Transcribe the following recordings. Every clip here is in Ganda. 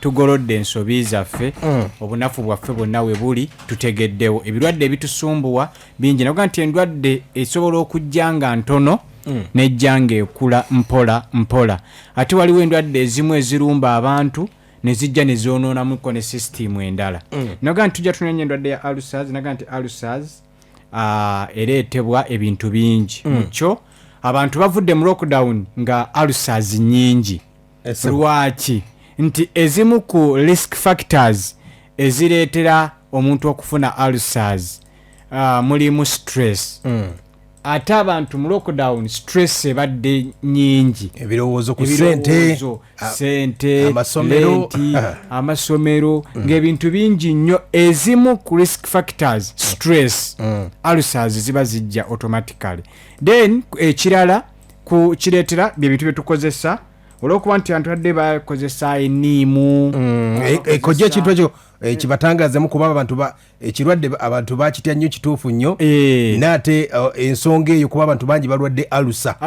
Tugolodde ensobi zaffe obunafu bwaffe bwonna we buli tutegeddewo ebirwadde ebitusumbuwa bingi nakuga nti endwadde esobola okujja nga ntono nejja nga ekula mpola mpola ate waliwo endwadde ezimu ezirumba abantu ne zijja ne zoonoonamuko ne sisitimu endala nakuga nti tujja tunenya endwadde ya ulcers nakuga nti ulcers ereetebwa ebintu bingi mukyo abantu bavudde mu lockdown nga ulcers nyingi lwaki nti ezimu ku risk factors ezireetera omuntu okufuna ulcers mulimu stress ate abantu mu lockdown stress ebadde nyingi ebirowoozo ku sente amasomero ng'ebintu bingi nnyo ezimu ku risk factors stress ulcers ziba zijja automatically then ekirala ku kireetera bye bintu bye tukozesa olwokuba nti abantu badde bakozesa enniimu ekojja kintu ekyo kibatangaazemu kuba abantu ekirwadde abantu bakitya nnyo kituufu nnyo naate ensonga eyo kuba abantu bangi balwadde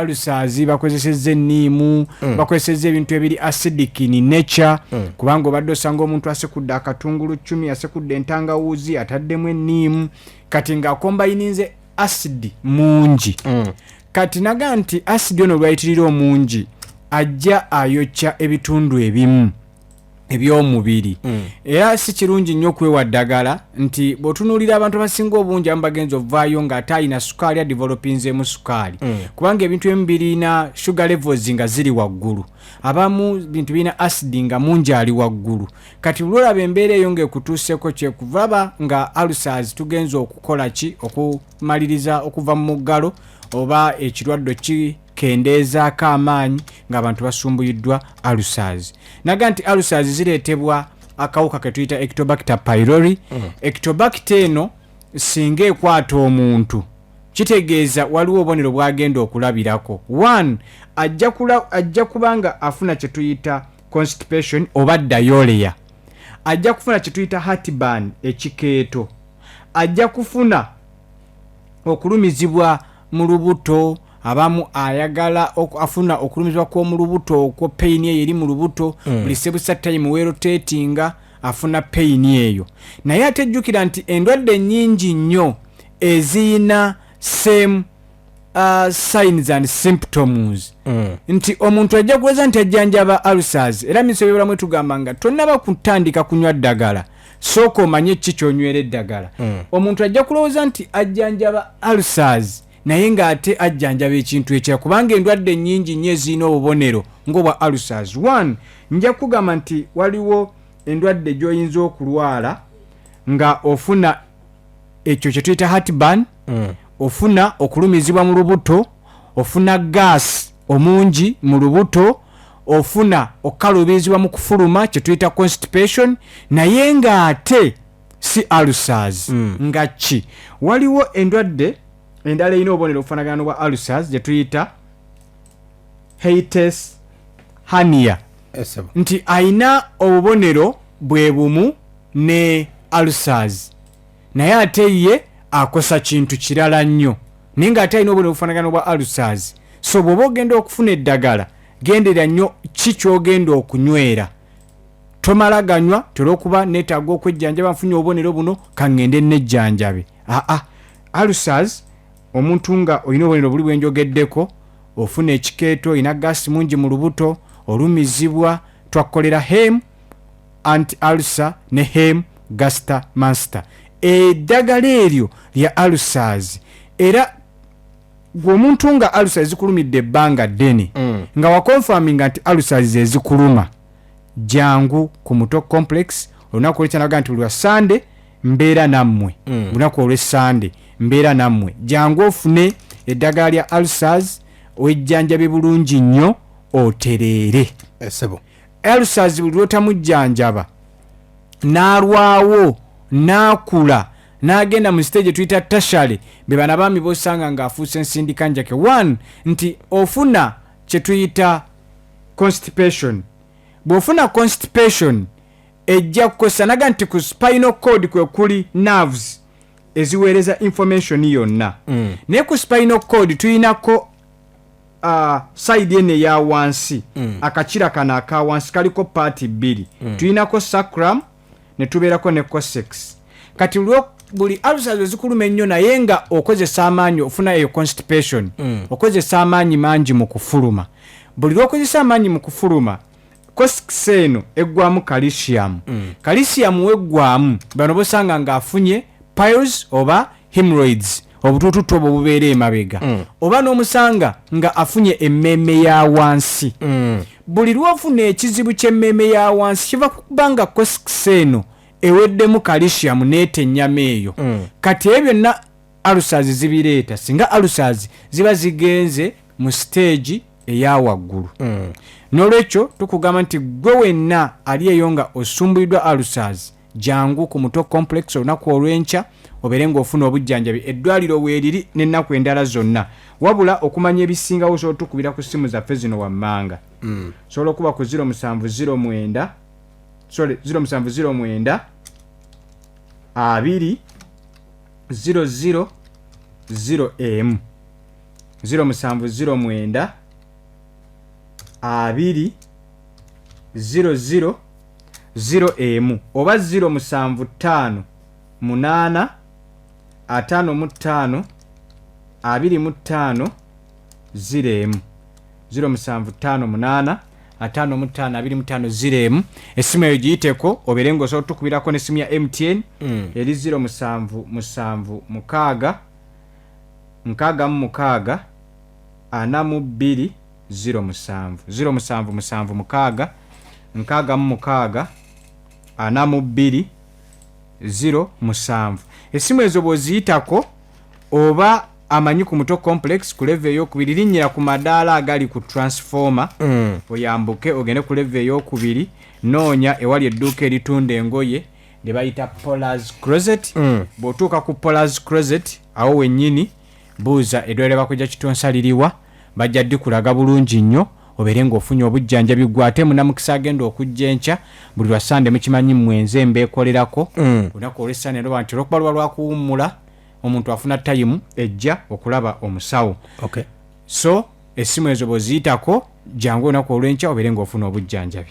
ulcers bakozesezza enniimu bakozesezza ebintu ebiri acidic in nature kubanga obadde osanga omuntu asekudde akatungulu 10 asekudde entangawuuzi ataddemu enniimu kati ng'akombayininze acid mungi kati naga nti acid ono lwayitirira omungi ajja ayokya ebitundu ebimu eby'omubiri era si kirungi nnyo okwewa ddagala nti bw'otunuulira abantu abasinga obungi abamu bagenza ovaayo ng'ate alina sukaali adevelopinzeemu sukaali kubanga ebintu ebimu birina sugar levels nga ziri waggulu abamu bintu birina acid nga mungi ali waggulu kati lwolaba embeera eyo ng'ekutuuseko kyekuvaba nga ulcers tugenza okukola ki okumaliriza okuva mu muggalo oba ekirwadde kendeezaako amaanyi ng'abantu basumbuyiddwa ulcers naga nti ulcers zireetebwa akawuka ke tuyita ectobacter pylori ectobacter eno singa ekwata omuntu kitegeeza waliwo obubonero bwagenda okulabirako 1 ajja kubanga afuna kye tuyita constipation oba diarrhea ajja kufuna kye tuyita heartburn ekikeeto ajja kufuna okulumizibwa mu lubuto abamu ayagala afuna okulumizibwa kw'omu lubuto okwo pain eyo eri mu lubuto buli sebusa time werotatinga afuna pain eyo naye atejjukira nti endwadde nnyingi nnyo eziyina same signs and symptoms nti omuntu ajja kuweza nti ajjanjaba ulcers era misobe bulamu tugamba nga tonnaba kutandika kunywa ddagala sooka omanye ki ky'onywera eddagala omuntu ajja kulowooza nti ajjanjaba ulcers naye ng'ate ajjanjaba ekintu ekira kubanga endwadde nnyingi nnyo ezirina obubonero ng'obwa ulcers 1 nja kugamba nti waliwo endwadde gy'oyinza okulwala nga ofuna ekyo kye tuyita heartburn ofuna okulumizibwa mu lubuto ofuna gas omungi mu lubuto ofuna okukaluubirizibwa mu kufuluma kye tuyita constipation naye ng'ate si ulcers nga ki waliwo endwadde endala erina obubonero obufaanagana bwa ulcers gye tuyita hiatus hernia nti ayina obubonero bwe bumu ne ulcers naye ate ye akosa kintu kirala nnyo naye ng'ate alina obubonero obufaanagana bwa ulcers so bw'oba ogenda okufuna eddagala gendera nnyo ki ky'ogenda okunywera tomala ganywa olw'okuba neetaaga okwejjanjaba nfunye obubonero buno kaŋŋende nejjanjabe ulcers omuntu nga olina obubonero buli bwenjogeddeko ofuna ekikeeto olina gaasi mungi mu lubuto olumizibwa twakolera hem anti ulcer ne hem gaster master eddagala eryo lya ulcers era gweomuntu nga ulcers zikulumidde ebbanga ddene nga wakonfaminga nti ulcers ezikuluma jangu ku muto complex olunaku olwekyanaga nti lwa Sunday mbeera nammwe lunaku olw'Sunday mbeera nammwe jangu ofune eddagala lya ulcers ojjanjabe bulungi nnyo otereere ulcers buli lwotamujjanjaba n'alwawo n'akula n'agenda mu stage tuyita tashale be bana baami bosanga ng'afuuse ensindika njake 1 nti ofuna kye tuyita constipation bw'ofuna constipation ejja kukosa naga nti ku spinal cord kwe kuli nerves eziweereza information yonna naye ku spinal cord tuyinako side ene ya wansi akachira kana aka wansi kaliko party 2 tuinako sacrum ne tubeerako ne coccyx kati buli ulcers ezikuluma ennyo naye nga okozesa amaanyi ofuna eyo constipation okozesa amaanyi mangi mu kufuluma buli lw'okozesa amaanyi mu kufuluma coccyx eno eggwamu calcium weggwamu bano bosanga ng'afunye piles oba hemorrhoids obutututu obwo bubeera emabega oba n'omusanga nga afunye emmeeme ya wansi buli lw'ofuna ekizibu ky'emmeeme ya wansi kiva kubanga coccyx eno eweddemu calcium neeta ennyama eyo kati ebyo byonna ulcers zibireeta singa ulcers ziba zigenze mu stage eya waggulu n'olwekyo tukugamba nti gwe wenna ali eyo nga osumbuliddwa ulcers jangu ku Muto complex olunaku olw'enkya obeere ng'ofuna obujjanjabi eddwaliro weeriri n'ennaku endala zonna wabula okumanya ebisingawo osobola tukubira ku ssimu zaffe zino wammanga sobola okuba ku 0709 0709 20 00 0M 0709 20 00 0M oba 075 8 55 25 0M 075 8 55 esimu eyo giyiteko obeere ng'osobola tukubirako n'essimu ya MTN eri 0776 6 42 07 0776 6 42 07 esimu ezo bw'oziyitako oba amanyi ku Muto complex ku level ey'okubiri linnyira ku madaala agali ku transformer oyambuke ogende ku level ey'okubiri noonya ewali edduuka eritunda engoye lye bayita Paula's Closet bw'otuuka ku Paula's Closet awo wennyini buuza eddwaliro Kojja Kitonsa liriwa bajja ddikulaga bulungi nnyo obeere ng'ofunye obujjanjabi gwate munamukisa agenda okujja enkya buli lwa Sande mukimanyi mwenze mbeekolerako lunaku olw'Essande ndoba nti olw'okuba luba lwakuwummula omuntu afuna time ejja okulaba omusawo so essimu ezo bw'oziyitako jangu olunaku olw'enkya obeere ng'ofuna obujjanjabi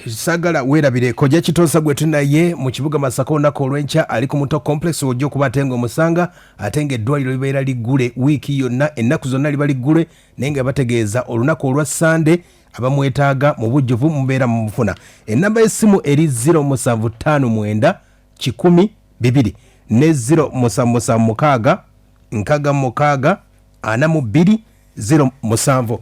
sagala weerabire Kojja Kitonsa gwe tunaye mu kibuga Masaka olunaku olw'enkya ali ku Muto complex ojja okuba ate ng'omusanga ate ng'eddwaliro libeera liggule wiiki yonna ennaku zonna liba liggule naye nga bategeeza olunaku olwa Sande abamwetaaga mu bujjuvu mubeera mu mufuna ennamba y'essimu eri 0759 10 2 ne 0776 6 42 07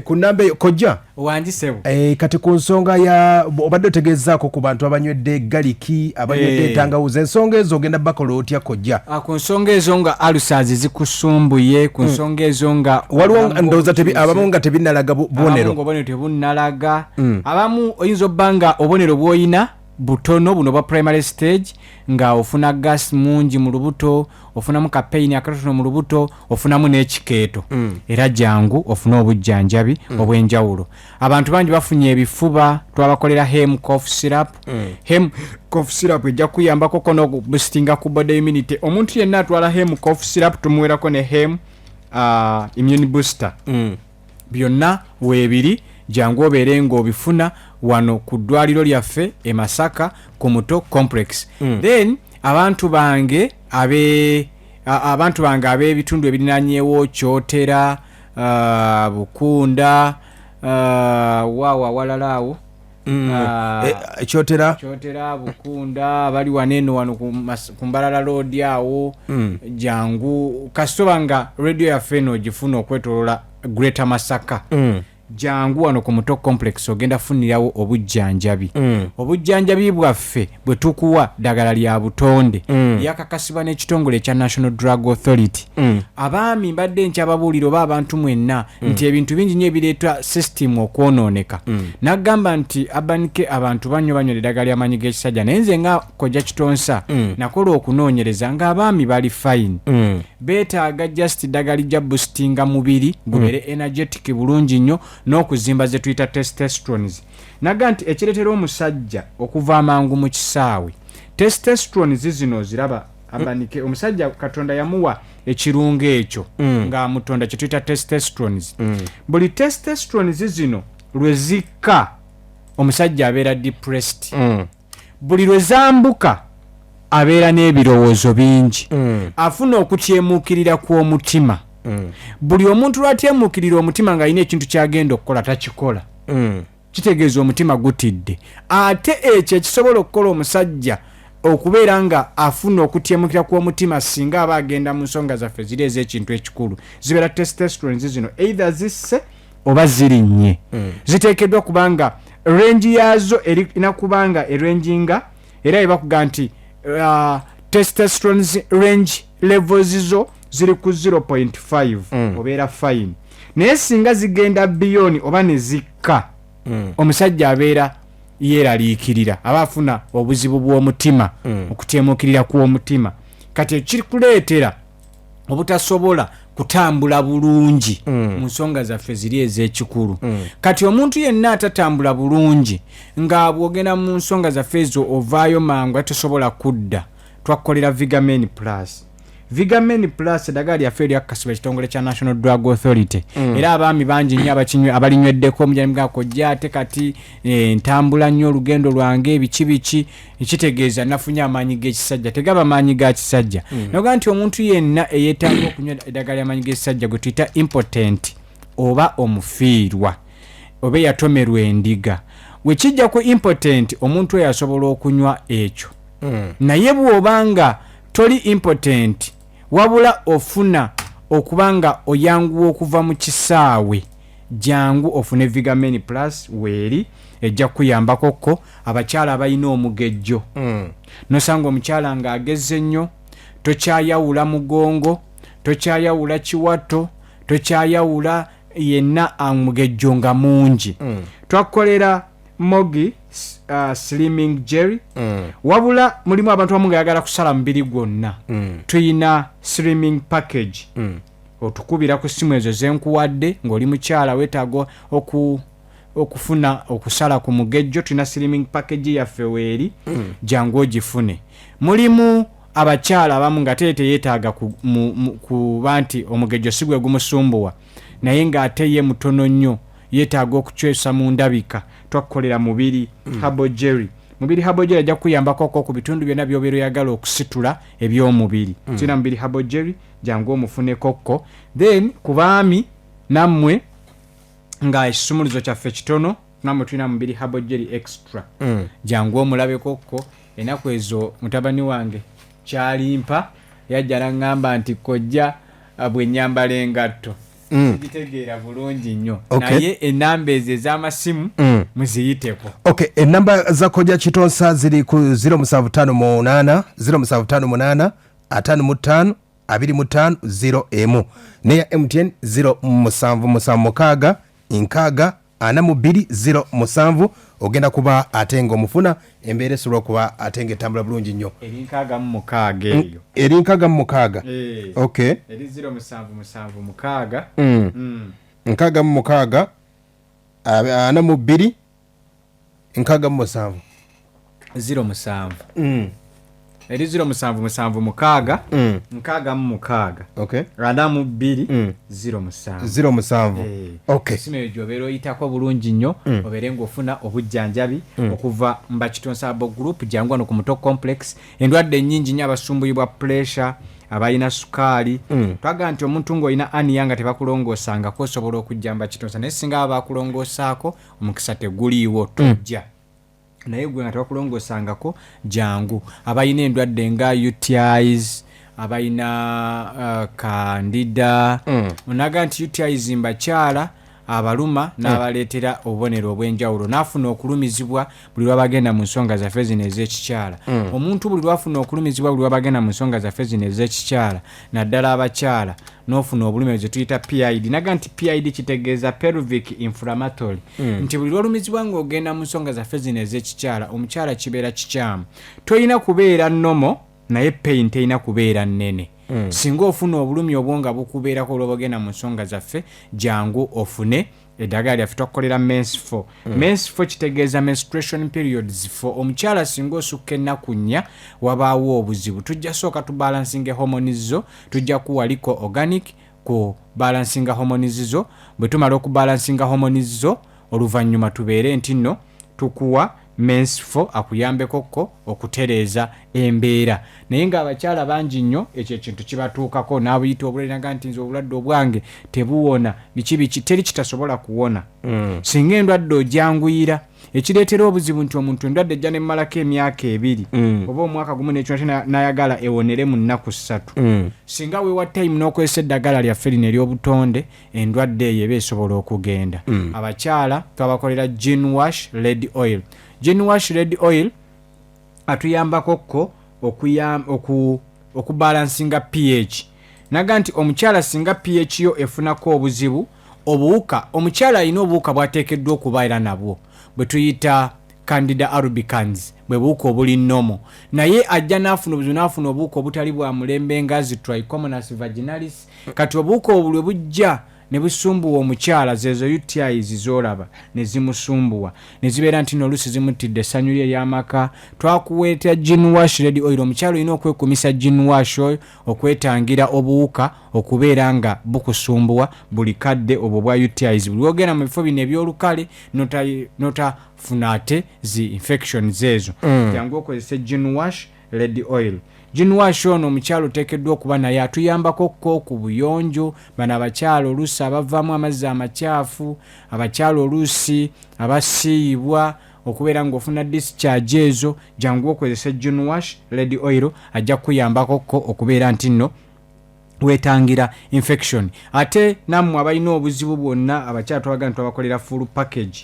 ku namba eyo Kojja owandisewo kati ku nsonga ya obadde otegeezaako ku bantu abanywedde galiki abanywedde entangawuzi ensonga ezo ogenda bakola otya Kojja ku nsonga ezo nga ulcers zikusumbuye ku nsonga ezo nga waliwo ndowooza abamu nga tebinnalaga bubonero tebunnalaga abamu oyinza obba nga obubonero bw'olina butono buno bwa primary stage nga ofuna gas mungi mu lubuto ofunamu kapaini akatono mu lubuto ofunamu n'ekikeeto era jangu ofuna obujjanjabi obw'enjawulo abantu bangi bafunye ebifuba twabakolera hem cough syrup hem cough syrup ejja kuyambako kono boostinga ku body immunity omuntu yenna atwala hem cough syrup tumuwerako ne hem immune booster byonna weebiri jangu obeere ng'obifuna wano ku ddwaliro lyaffe emasaka ku Muto complex then abantu bange ab'ebitundu ebirinaanyeewo Kyotera Bukunda waawa walala awo Kyotera Bukunda bali waneno wano ku Mbalala road awo jangu kasitoba nga radio yaffe eno gifuna okwetolola Greater Masaka jangu wano ku Muto complex ogenda funirawo obujjanjabi obujjanjabi bwaffe bwe tukuwa ddagala lya butonde lyakakasibwa n'ekitongole ekya National Drug Authority abaami mbadde nkyababuulira oba abantu mwenna nti ebintu bingi nnyo ebireeta system okwonooneka n'agamba nti abanike abantu banywera eddagala ly'amaanyi g'ekisajja naye nze nga Kojja Kitonsa nakola okunoonyereza ng'abaami bali fine beetaaga just ddagala lijja boostinga mubiri gubeere energetic bulungi nnyo n'okuzimba ze tuyita testosterones naga nti ekireetera omusajja okuva amangu mu kisaawe testosterones zino ziraba abanike omusajja Katonda yamuwa ekirungo ekyo nga mutonda kye tuyita testosterones buli testosterones zino lwezikka omusajja abeera depressed buli lwezambuka abeera n'ebirowoozo bingi afuna okutyemuukirira kw'omutima buli omuntu lwatyemuukirira omutima ng'alina ekintu kyagenda okukola takikola kitegeeza omutima gutidde ate ekyo ekisobola okukola omusajja okubeera nga afuna okutyemukira kw'omutima singa aba agenda mu nsonga zaffe ziri ez'ekintu ekikulu zibeera testosterones zino either zisse oba zirinnye ziteekeddwa kubanga range yazo erina kubanga eranginga era ebakuga nti testosterones range levels zo ziri ku 0.5 obeera fine naye singa zigenda beyond oba ne zikka omusajja abeera yeeraliikirira aba afuna obuzibu bw'omutima okutyemuukirira kw'omutima kati ekikuleetera obutasobola kutambula bulungi mu nsonga zaffe ziri ez'ekikulu kati omuntu yenna atatambula bulungi nga bw'ogenda mu nsonga zaffe ezo ovaayo mangu atasobola kudda twakolera Vigamen Plus Vigamen Plus eddagala lyaffe eryakakasibwa ekitongole kya National Drug Authority era abaami bangi nnyo abalinyweddeko omujani bwa Kojja ate kati ntambula nnyo olugendo lwange ebiki ekitegeeza nafunye amaanyi g'ekisajja tegaba amaanyi ga kisajja noga nti omuntu yenna eyeetaaga okunywa eddagala ly'amaanyi g'ekisajja gwe tuyita impotent oba omufiirwa oba yatomerwa endiga wekijja ku impotent omuntu oyo asobola okunywa ekyo naye bw'obanga toli impotent wabula ofuna okubanga oyanguwa okuva mu kisaawe jangu ofune Vigamen Plus weeri ejja kuyambako abakyala abalina omugejjo nosanga omukyala nga agezze nnyo tokyayawula mugongo tokyayawula kiwato tokyayawula yenna omugejjo nga mungi twakolera Mogi slimming jelly wabula mulimu abantu bamu nga yagala kusala mubiri gwonna tuyina slimming package otukubira ku simu ezo zenkuwadde ng'oli mukyala weetaaga okufuna okusala ku mugejjo tuyina slimming package yaffe weeri jangu ogifune mulimu abakyala abamu nga teyeetaaga kuba nti omugejjo si gwe gumusumbuwa naye ng'ate ye mutono nnyo yeetaaga okukyusa mu ndabika twakolera mubiri herbal jelly mubiri herbal jelly ajja kuyambako ku bitundu byonna by'obeera oyagala okusitula eby'omubiri sina mubiri herbal jelly jangu omufune kokko then ku baami nammwe nga ekisumuluzo kyaffe kitono nammwe tulina mubiri herbal jelly extra jangu omulabe kokko ennaku ezo mutabani wange kyalimpa yajja n'aŋŋamba nti Kojja bwe nnyambala engatto gitegeera bulungi nnyo naye enamba ezo ez'amasimu muziyiteko enamba za Kojja Kitonsa ziri ku 0758 0758 55 25 0 neya MTN 0776 nkaaga 42 07 ogenda kuba atenga omufuna embeera esobola okuba atenga etambula bulungi nnyo eri nkaaga mu mukaaga eyo eri nkaaga mu mukaaga eri 0776 nkaaga mu mukaaga 42 nkaaga mu 7 07 eri 0776 nkaaga mu mukaaga rada mu 2 07 simu eyo gy'obeera oyitako bulungi nnyo obeere ng'ofuna obujjanjabi okuva mu Kitonsa Abo Group jangu wano ku Muto Complex endwadde ennyingi nnyo abasumbuyibwa pressure abalina sukaali twaga nti omuntu ng'olina aniya nga tebakulongoosangako osobola okujja mu Kitonsa naye singa baba bakulongoosaako omukisa teguliiwo tojja naye gwe nga tebakulongoosangako jangu abalina endwadde nga UTIs abalina kandida onaga nti UTIs mbakyala abaluma n'abaleetera obubonero obw'enjawulo n'afuna okulumizibwa buli lwabagenda mu nsonga zaffe zino ez'ekikyala omuntu buli lwafuna okulumizibwa buli lwabagenda mu nsonga zaffe zino ez'ekikyala naddala abakyala n'ofuna obulumi ze tuyita PID naga nti PID kitegeeza pelvic inflammatory nti buli lwolumizibwa ng'ogenda mu nsonga zaffe zino ez'ekikyala omukyala kibeera kikyamu toyina kubeera nnomo naye pain teyina kubeera nnene singa ofuna obulumi obwo nga bukubeerako olw'obagenda mu nsonga zaffe jangu ofune eddagala lyaffe twakolera mens 4 mens 4 kitegeeza menstruation periods 4 omukyala singa osukka ennaku 4 wabaawo obuzibu tujja sooka tubalansinga hormones zo tujja kuwaliko organic ku balansinga hormones zo bwe tumala okubalansinga hormones zo oluvannyuma tubeere nti nno tukuwa mens 4 akuyambekoko okutereeza embeera naye ng'abakyala bangi nnyo ekyo ekintu kibatuukako n'abuyita obuleraga nti nze obulwadde obwange tebuwona biki teri kitasobola kuwona singa endwadde ojanguyira ekireetera obuzibu nti omuntu endwadde ejja nemmalako emyaka 2 oba omwaka gumu n'ekyo n'ayagala ewonere mu nnaku 3 singa weewa time n'okozesa eddagala lyaffe lino ery'obutonde endwadde eyo eba esobola okugenda abakyala twabakolera gin wash red oil gin wash red oil atuyambakokko okubalansinga pH naga nti omukyala singa pH yo efunako obuzibu obuwuka omukyala alina obuwuka bwateekeddwa okuba era nabwo bwe tuyita candida albicans bwe buwuka obuli nomo naye ajja n'afuna obuzibu n'afuna obuwuka obutali bwa mulembe nga zi trichomonas vaginalis kati obuwuka obwo bwe bujja ne busumbuwa omukyala zezo UTIs zolaba ne zimusumbuwa ne zibeera nti n'oluusi zimutidde essanyu lye ery'amaka twakuweeta gin wash red oil omukyala olina okwekumisa gin wash oil okwetangira obuwuka okubeera nga bukusumbuwa buli kadde obwo bwa UTIs buli ogenda mu bifo bino ebyolukale notafuna ate zi infections ezo jangu okozesa gin wash red oil gin wash ono omukyalo oteekeddwa okuba naye atuyambako ku buyonjo bano abakyalo oluusi abavaamu amazzi amakyafu abakyalo oluusi abasiibwa okubeera ng'ofuna discharge ezo jangu okozesa gin wash red oil ajja kuyambako okubeera nti nno wetangira infection ate nammwe abalina obuzibu bwonna abakyala twabaga nti twabakolera full package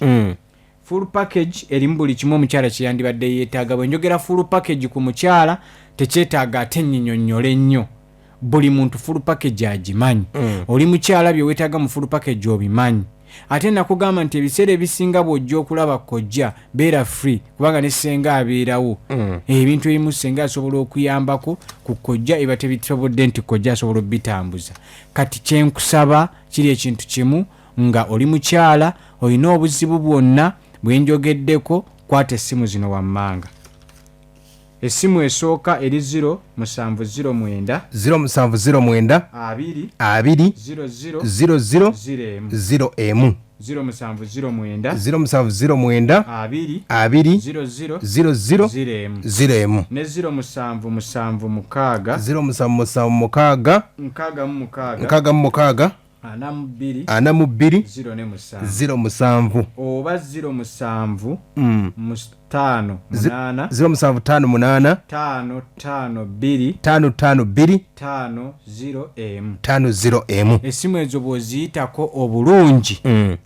full package erimu buli kimu omukyala kyeyandibadde yeetaaga bwe njogera full package ku mukyala tekyetaaga ate nnyinnyonnyole nnyo buli muntu full package agimanyi oli mukyala bye weetaaga mu full package obimanyi ate nakugamba nti ebiseera ebisinga bw'ojja okulaba Kojja beera free kubanga ne ssenga abeerawo ebintu ebimu ssenga asobola okuyambako ku Kojja eba tebisobodde nti Kojja asobola obitambuza kati kyenkusaba kiri ekintu kimu nga oli mukyala olina obuzibu bwonna bwenjogeddeko kwata essimu zino wammanga essimu esooka eri 0709 0709 20 00 0709 0709 20 00 ne 0776 0776 66 42 07 oba 07 5 8 0758 552 50M essimu ezo bw'oziyitako obulungi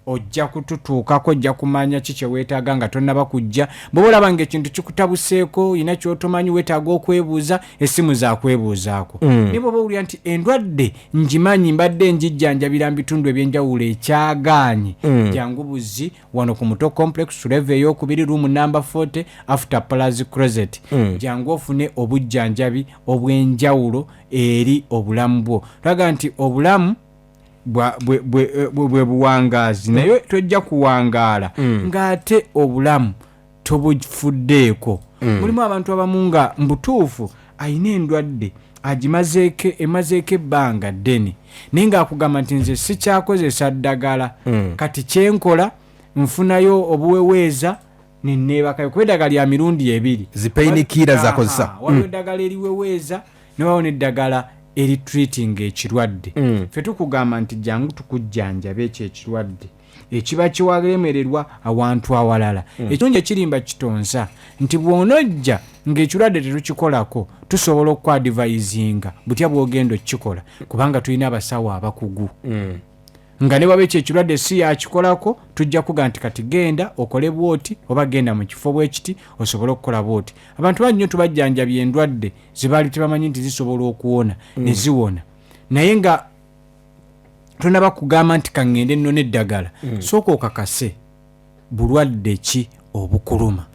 ojja kututuukako ojja kumanya ki kye weetaaga nga tonnaba kujja bw'oba olaba ng'ekintu kikutabuseeko olina ky'otomanyi weetaaga okwebuuza essimu zaakwebuuzaako naye bw'oba owulira nti endwadde ngimanyi mbadde njijjanjabira mu bitundu ebyenjawulo ekyagaanye jangu buzzi wano ku Muto Complex Survey ey'okubiri room number 40 after Plaza Closet jangu ofune obujjanjabi obw'enjawulo eri obulamu bwo tulaga nti obulamu bwe buwangaazi naye tojja kuwangaala ng'ate obulamu tobufuddeeko mulimu abantu abamu nga mbutuufu ayina endwadde emazeeko ebbanga ddene naye ng'akugamba nti nze sikyakozesa ddagala kati kyenkola nfunayo obuweweeza ninneebakayo kuba eddagala lya mirundi 2 zipainikira zakozesa waliwo eddagala eriweweeza newawo n'eddagala eri treating ekirwadde ffe tukugamba nti jangu tukujjanjaba ekyo ekirwadde ekiba kiwalemererwa awantu awalala ekirungi ekirimba kitonsa nti bw'onojja ng'ekirwadde tetukikolako tusobola okwadvisinga butya bw'ogenda okukikola kubanga tulina abasawo abakugu nga ne bwaba ekyo ekirwadde si yakikolako tujja kuga nti kati genda okole bwoti oba genda mu kifo bwekiti osobole okukola bwoti abantu bangi nnyo tubajjanjabya endwadde zibaali tebamanyi nti zisobola okuwona ne ziwona naye nga tonaba kugamba nti kaŋŋende nno n'eddagala sooka okakase bulwadde ki obukuluma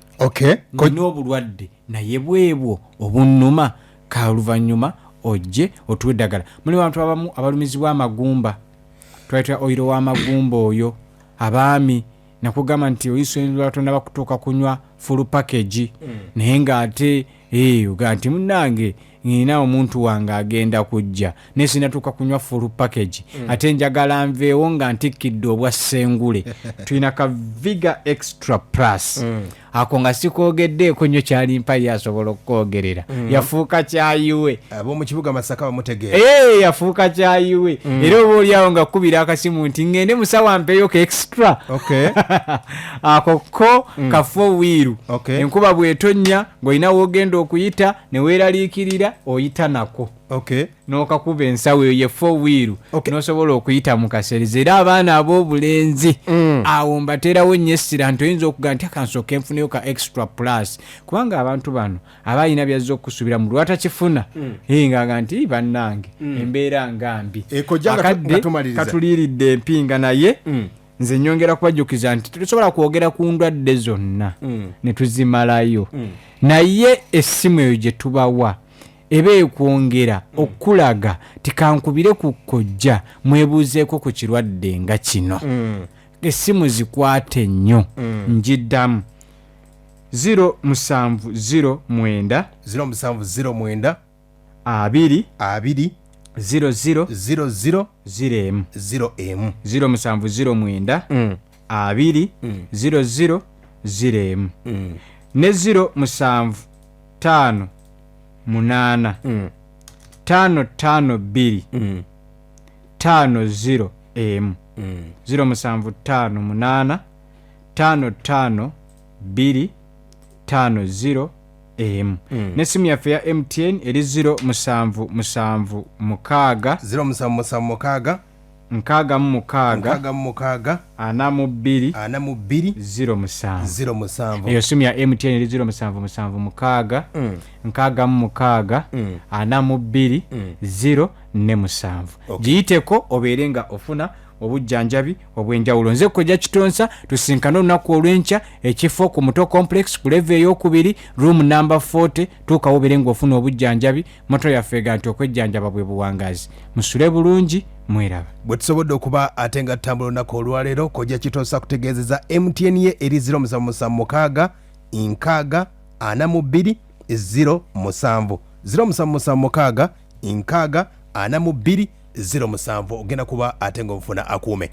nina obulwadde naye bwebwo obunnuma kaluvannyuma ojje otuwe eddagala mulimu abantu abamu abalumizibwa amagumba twayita oyiro w'amagumba oyo abaami nakugamba nti oyinza batonda bakutuuka kunywa full package naye ng'ate uga nti munnange ngina omuntu wange agenda kujja naye sinatuuka kunywa full package ate njagala nveewo nga ntikkidde obwa ssengule tulina ka Viga Extra Plus ako nga sikoogeddeeko nnyo kyalimpa yasobola okukwogerera yafuuka kyayiwe ab'omu kibuga Masaka bamutegeera yafuuka kyayiwe era oba oliawo nga kkubira akasimu nti ngende musawo ampeeyo ka extra ako ko ka 4 wheel enkuba bw'etonnya ng'olina w'ogenda okuyita ne weeraliikirira oyita nako n'okakuba ensawo eyo ye 4 wheel n'osobola okuyita mu kaseerezi era abaana ab'obulenzi awo mbateerawo nnyo essira nti oyinza okugaa nti akansooka enfuneyo ka extra plus kubanga abantu bano abalina byazza okusuubira mu lwatakifuna ngaga nti bannange embeera ngambi akadde katuliiridde empinga naye nze nyongera kubajjukiza nti tusobola kwogera ku ndwadde zonna ne tuzimalayo naye essimu eyo gye tubawa eba ekwongera okulaga tikankubire ku Kojja mwebuuzeeko ku kirwadde nga kino essimu zikwate nnyo njiddamu 0709 0709 20 00 00 0M 0709 20 00 0M ne 07 5 8 552 50 M 0758 552 50 M nesimu yaffe ya MTN eri 0776 0776 nkaaga mu mukaaga ana mu bbiri 07 eyo simu ya MTN eri 0776 nkaaga mu mukaaga ana mu bbiri 047 giyiteko obeere nga ofuna obujjanjabi obwenjawulo. Nze Kojja Kitonsa tusinkana olunaku olw'enkya ekifo ku Muto Complex ku level ey'okubiri room number 40 tuuka obere ng'ofuna obujjanjabi moto yaffe ga nti okwejjanjaba bwe buwangazi. Musule bulungi mweraba. Bwe tusobodde okuba ate nga tutambula olunaku olwaleero Kojja Kitonsa kutegeezeza MTN ye eri 0776 nkaaga ana mu bbiri 07 0776 nkaaga ana mu bbiri 07 ogenda kuba ate ng'omufuna akuume.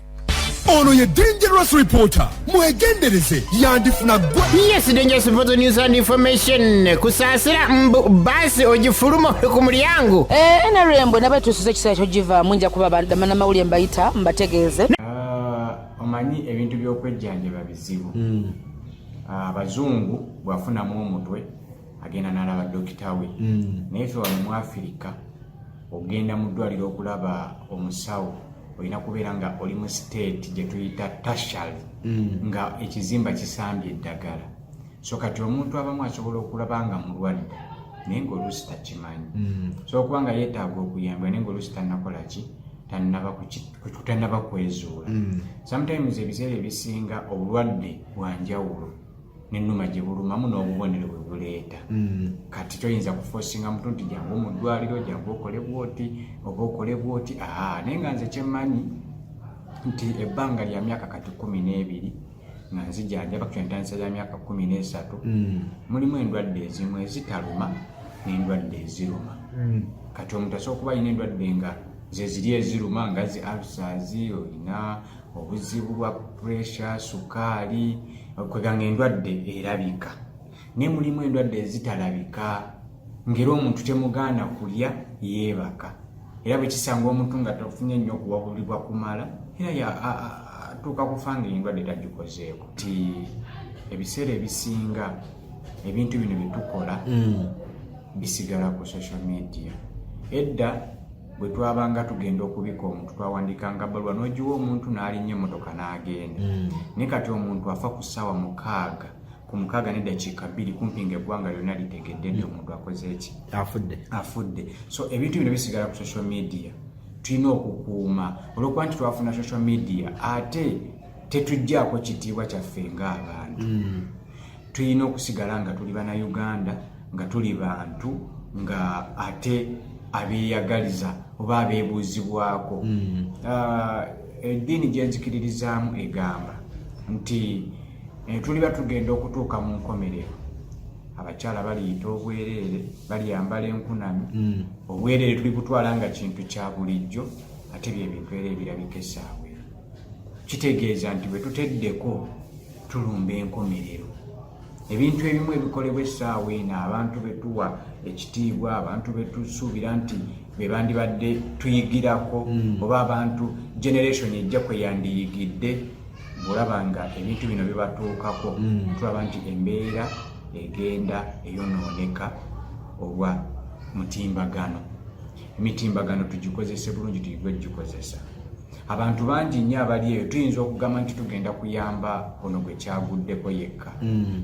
Ono ye Dangerous Reporter mwegendereze yandifuna gwa. Yes, Dangerous Reporter news and information kusaasira basi ogifuluma ku mulyango. Ena rembo nabe tusuze kisayo kyogiva munja kuba bandamana mawuli mbayita mbategeeze. Omanyi ebintu by'okwejjanjaba bizibu. Abazungu bwafunamu omutwe agenda n'alaba dokita we. Naye ffe wano mu Afirika ogenda mu ddwaliro okulaba omusawo olina kubeera nga oli mu state gye tuyita tertiary nga ekizimba kisambye eddagala. So kati omuntu abamu asobola okulaba nga mulwadde naye ng'oluusi takimanyi. So okuba nga yeetaaga okuyamba naye ng'oluusi tannakola ki tannaba kwezuula. Sometimes ebiseera ebisinga obulwadde bwa njawulo n'ennuma gye bulumamu n'obubonero bwe buleeta. Kati toyinza kufosinga muntu nti jangu mu ddwaliro jangu okole bwoti oba okole bwoti. Naye nga nze kyemmanyi nti ebbanga lya myaka kati 12 nga nzijanjaba kukyentandisa lya myaka 13 mulimu endwadde ezimu ezitaluma n'endwadde eziruma. Kati omuntu asobola okuba alina endwadde nga ze ziri eziruma nga zi ulcers, olina obuzibu bwa pressure, sukaali, okweganga endwadde erabika. Ne mulimu endwadde ezitalabika ngera omuntu temugaana kulya yeebaka. Era bwe kisanga omuntu nga tafunye nnyo okuwabulibwa kumala era atuuka kufanga endwadde tagikozeeko. Ti ebiseera ebisinga ebintu bino bye tukola bisigala ku social media. Edda bwe twabanga tugenda okubika omuntu twawandikanga bbaluwa n'ogiwa omuntu n'alinnya emmotoka n'agenda. Naye kati omuntu afa ku ssaawa 6 ku 6 n'eddakiika 2 kumpi ng'eggwanga lyonna litegedde nti omuntu akoze eki afudde. So ebintu bino bisigala ku social media. Tulina okukuuma olw'okuba nti twafuna social media ate tetujjaako kitiibwa kyaffe ng'abantu. Tulina okusigala nga tuli bannayuganda nga tuli bantu nga ate abeeyagaliza oba abeebuuzibwako. Eddiini gye nzikiririzaamu egamba nti tuli batugenda okutuuka mu nkomerero abakyala baliyita obwereere baliyambala enkunami obwereere tuli kutwala nga kintu kya bulijjo ate byebintu era ebirabika essaawa kitegeeza nti bwe tuteddeko tulumba enkomerero ebintu ebimu ebikolebwa essaawa eno abantu betuwa ekitiibwa abantu betusuubira nti be bandibadde tuyigirako oba abantu generation ejja kweyandiyigidde bwolaba nga ebintu bino bibatuukako tulaba nti embeera egenda eyonooneka olwa mutimbagano. Emitimbagano tugikozese bulungi tuyigwe gikozesa. Abantu bangi nnyo abali eyo tuyinza okugamba nti tugenda kuyamba ono gwe kyaguddeko yekka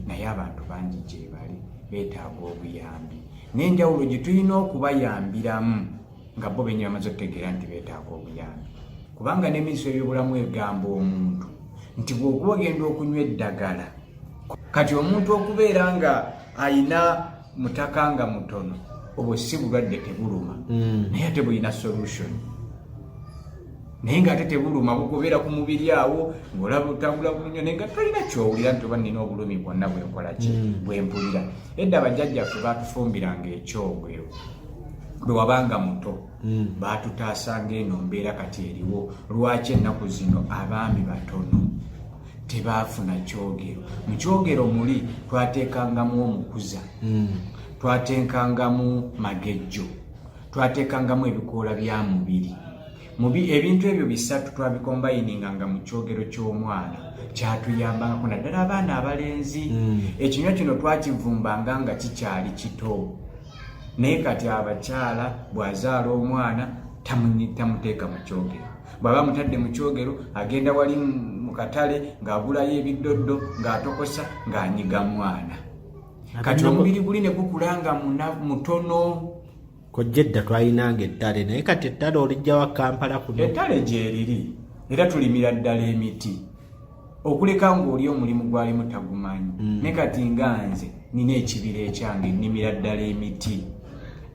naye abantu bangi gye bali beetaaga obuyambi n'enjawulo gye tulina okubayambiramu nga bo bennyini bamaze okutegeera nti beetaaga obuyambi kubanga n'emizizo ebyobulamu egamba omuntu nti bw'okuba ogenda okunywa eddagala kati omuntu okubeera nga ayina mutaka nga mutono obwo si bulwadde tebuluma naye ate bulina solution naye ng'ate tebuluma bugobeera ku mubiri awo ng'olaba otambula bulungi naye nga tolina kyowulira nti oba nina obulumi bwonna bwenkola ki bwempulira. Edda bajjajjaffe baatufumbiranga ekyogero bwe wabanga muto baatutaasanga eno mbeera kati eriwo lwaki ennaku zino abaami batono tebaafuna kyogero. Mu kyogero muli twateekangamu omukuza twateekangamu magejjo twateekangamu ebikoola bya mubiri ebintu ebyo bisatu twabikombayininganga mu kyogero ky'omwana kyatuyambangako naddala abaana abalenzi ekinywa kino twakivumbanga nga kikyali kito naye kati abakyala bw'azaala omwana tamuteeka mu kyogero bw'aba mutadde mu kyogero agenda wali mu katale ng'agulayo ebiddoddo ng'atokosa ng'anyiga mwana kati omubiri guli ne gukulanga mutono. Kojjedda twalinanga ettale naye kati ettale olijja wa Kampala kuno. Ettale gyeriri era tulimira ddala emiti okuleka ng'oli omulimu gwali mutagumanyi naye kati nga nze nina ekibira ekyange nnimira ddala emiti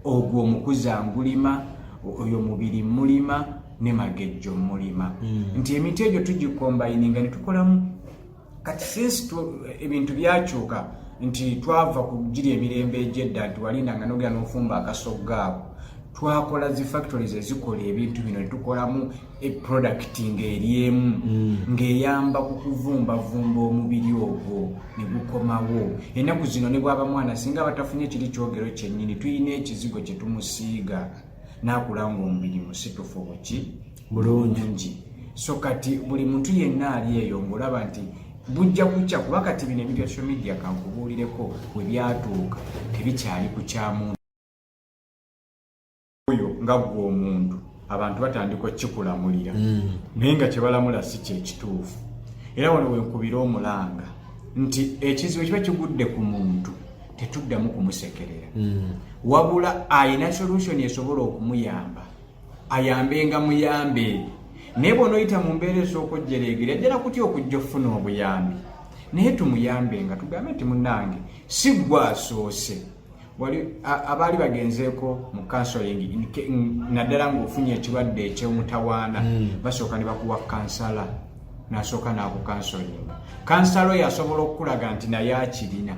ogwo omukuza ngulima oyo mubiri mulima ne magejjo mulima nti emiti egyo tugikombayininga ne tukolamu kati since ebintu byakyuka nti twava kugira emirembe egyedda nti walindanga nogera n'ofumba akasoggaako twakola zi factories ezikola ebintu bino netukolamu product ng'eryemu ng'eyamba ku kuvumbavumba omubiri ogwo ne gukomawo. Ennaku zino ne bwaba mwana singa batafunye kiri kyogero kyennyini tuyina ekizigo kye tumusiiga n'akulanga omubiri musitufu buki bulungi. So kati buli muntu yenna ali eyo ng'olaba nti bujja kucha kuba kati bino ebintu bya social media kankubuulireko bwe byatuuka tebikyali ku kyamuntu oyo nga gwe omuntu abantu batandika kikulamulira naye nga kyebalamula si kyekituufu. Era wano wenkubira omulanga nti ekizibu kiba kigudde ku muntu tetuddamu kumusekerera wabula ayina solution esobola okumuyamba ayambenga muyambe naye bw'onoyita mu mbeera esooka ojjereegera ajjala kutya okujja okufuna obuyambi naye tumuyambe nga tugambe nti munnange si gwe asoose wali abaali bagenzeeko mu counseling naddala ng'ofunye ekirwadde eky'omutawaana basooka ne bakuwa kansala n'asooka n'akukansolinga kansala oyo asobola okukulaga nti naye akirina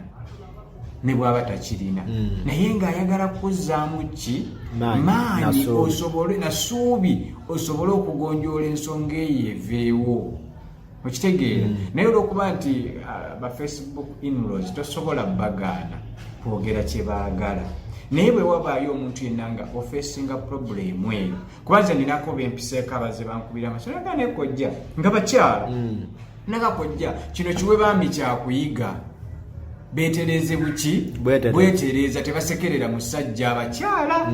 ne bw'aba takirina naye ng'ayagala kuzzaamu ki maanyi osobole nasuubi osobole okugonjoola ensonga eyo eveewo okitegeera naye olw'okuba nti ba Facebook inlaws tosobola bagaana kwogera kye baagala naye bwe wabaayo omuntu yenna nga ofeesinga problemu eyo kubanza ninako bempiseeko abaze bankubira amasomero aga nekojja nga bakyala nagakojja kino kiwe bambi kyakuyiga beetereze buki bwetereeza tebasekerera musajja abakyala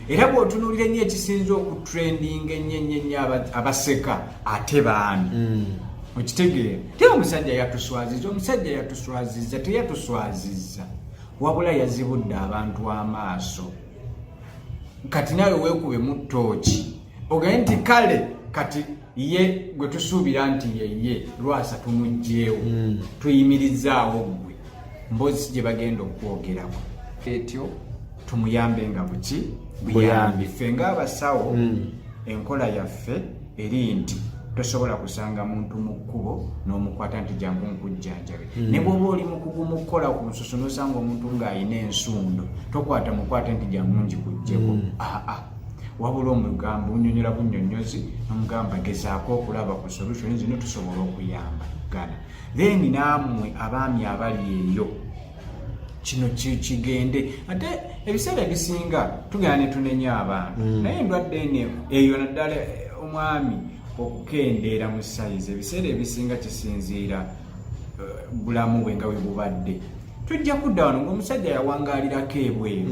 era bw'otunuulira ennyo ekisinza okutrendinga ennyo abaseka ate baami okitegeera te omusajja yatuswazizza teyatuswazizza wabula yazibudde abantu amaaso kati nawe weekube mu ttooki ogaye nti kale kati ye gwe tusuubira nti yeye Lwasa tumugjeewo tuyimirizaawo gwe mbozi gye bagenda okwogerako etyo tumuyambe nga buki buyambi ffe ng'abasawo enkola yaffe eri nti tosobola kusanga muntu mu kkubo n'omukwata nti jangu nkujjanjabe. Ne bw'oba oli mukugu mu kukola ku lususu n'osanga omuntu ng'ayina ensundo mukwate nti jangu ngikuggeko. Wabula omugamba bunyonyola bunyonyozi n'omugamba gezaako okulaba ku solution zino tusobola okuyamba gana. Then nammwe abaami abali eyo kino kigende ate ebiseera ebisinga tugenda ne tunenya abantu naye endwadde eyo naddala omwami okukendeera mu sayizi ebiseera ebisinga kisinziira bulamu bwe nga bwe bubadde. Tujja kudda wano ng'omusajja yawangaalirako ebweru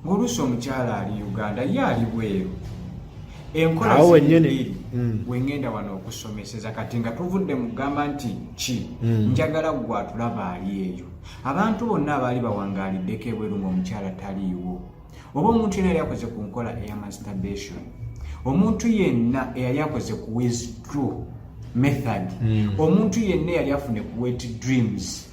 ng'oluusi omukyala ali Uganda ye ali bweru. Enkola ziri wengenda wano okusomeseza kati nga tuvudde mu kugamba nti njagala gwe atulaba ali eyo. Abantu bonna abaali bawangaliddeko ebweru ng'omukyala taliiwo, oba omuntu yenna yali akoze ku nkola eya masturbation, omuntu yenna eyali akoze ku withdraw method, omuntu yenna yali afune ku wet dreams,